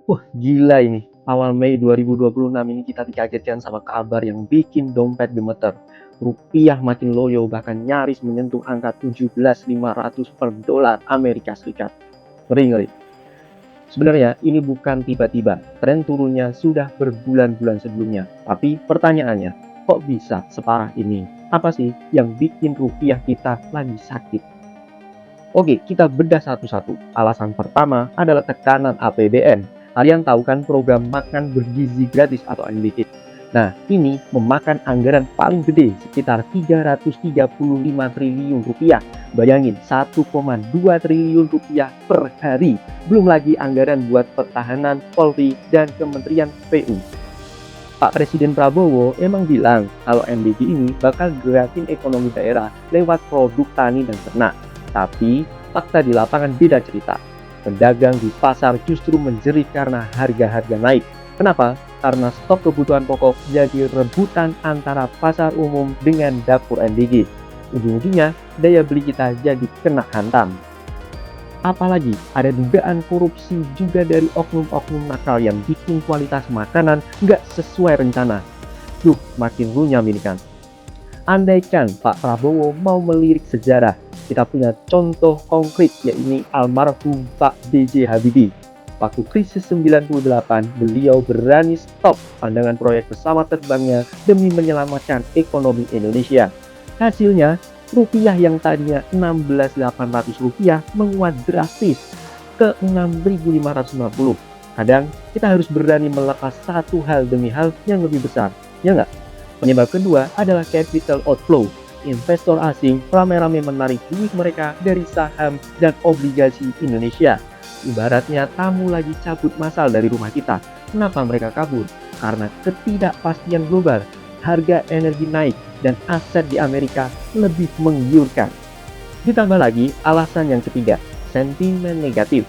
Wah, gila ini. Awal Mei 2026 ini kita dikagetkan sama kabar yang bikin dompet gemeter. Rupiah makin loyo, bahkan nyaris menyentuh angka 17.500 per dolar Amerika Serikat. Ngeri, ngeri. Sebenarnya ini bukan tiba-tiba. Tren turunnya sudah berbulan-bulan sebelumnya. Tapi pertanyaannya, kok bisa separah ini? Apa sih yang bikin rupiah kita lagi sakit? Oke, kita bedah satu-satu. Alasan pertama adalah tekanan APBN. Kalian tahu kan program makan bergizi gratis atau MBG? Nah, ini memakan anggaran paling gede, sekitar 335 triliun rupiah. Bayangin, 1,2 triliun rupiah per hari. Belum lagi anggaran buat pertahanan, Polri, dan Kementerian PU. Pak Presiden Prabowo emang bilang kalau MBG ini bakal gerakin ekonomi daerah lewat produk tani dan ternak. Tapi fakta di lapangan beda cerita. Pedagang di pasar justru menjerit karena harga-harga naik. Kenapa? Karena stok kebutuhan pokok jadi rebutan antara pasar umum dengan dapur MBG. Ujung-ujungnya daya beli kita jadi kena hantam. Apalagi ada dugaan korupsi juga dari oknum-oknum nakal yang bikin kualitas makanan nggak sesuai rencana. Duh, makin runyam ini kan. Andaikan Pak Prabowo mau melirik sejarah, kita punya contoh konkret yaitu almarhum Pak B.J. Habibie. Waktu krisis 98, beliau berani stop pandangan proyek pesawat terbangnya demi menyelamatkan ekonomi Indonesia. Hasilnya, rupiah yang tadinya 16.800 rupiah menguat drastis ke 6.550. Kadang kita harus berani melepas satu hal demi hal yang lebih besar, ya nggak? Penyebab kedua adalah capital outflow. Investor asing rame-rame menarik duit mereka dari saham dan obligasi Indonesia. Ibaratnya tamu lagi cabut massal dari rumah kita. Kenapa mereka kabur? Karena ketidakpastian global, harga energi naik, dan aset di Amerika lebih menggiurkan. Ditambah lagi alasan yang ketiga, sentimen negatif.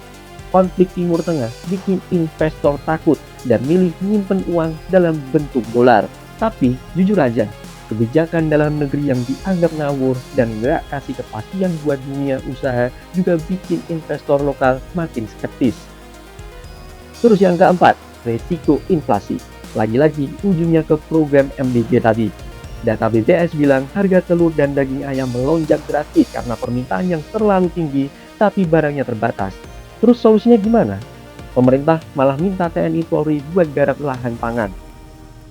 Konflik Timur Tengah bikin investor takut dan milih nyimpen uang dalam bentuk dolar. Tapi jujur aja, kebijakan dalam negeri yang dianggap ngawur dan gak kasih kepastian buat dunia usaha juga bikin investor lokal makin skeptis. Terus yang keempat, resiko inflasi. Lagi-lagi ujungnya ke program MBG tadi. Data BPS bilang harga telur dan daging ayam melonjak drastis karena permintaan yang terlalu tinggi tapi barangnya terbatas. Terus solusinya gimana? Pemerintah malah minta TNI Polri buat garap lahan pangan.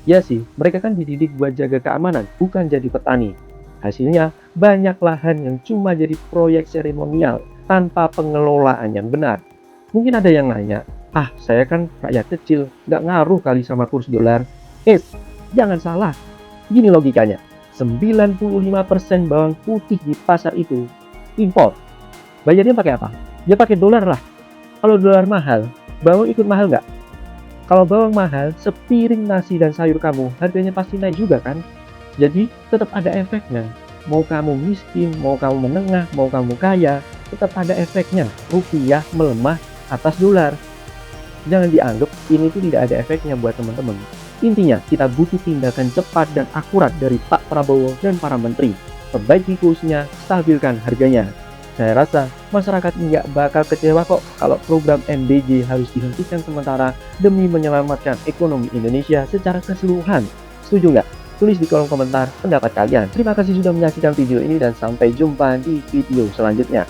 Ya sih, mereka kan dididik buat jaga keamanan, bukan jadi petani. Hasilnya, banyak lahan yang cuma jadi proyek seremonial tanpa pengelolaan yang benar. Mungkin ada yang nanya, saya kan rakyat kecil, nggak ngaruh kali sama kurs dolar. Jangan salah. Gini logikanya, 95% bawang putih di pasar itu impor. Bayarnya pakai apa? Ya pakai dolar lah. Kalau dolar mahal, bawang ikut mahal nggak? Kalau bawang mahal, sepiring nasi dan sayur kamu harganya pasti naik juga kan? Jadi tetap ada efeknya. Mau kamu miskin, mau kamu menengah, mau kamu kaya, tetap ada efeknya. Rupiah melemah atas dolar. Jangan dianggap ini tuh tidak ada efeknya buat teman-teman. Intinya, kita butuh tindakan cepat dan akurat dari Pak Prabowo dan para menteri. Perbaiki kursnya, stabilkan harganya. Saya rasa masyarakat nggak bakal kecewa kok kalau program MBG harus dihentikan sementara demi menyelamatkan ekonomi Indonesia secara keseluruhan. Setuju nggak? Tulis di kolom komentar pendapat kalian. Terima kasih sudah menyaksikan video ini dan sampai jumpa di video selanjutnya.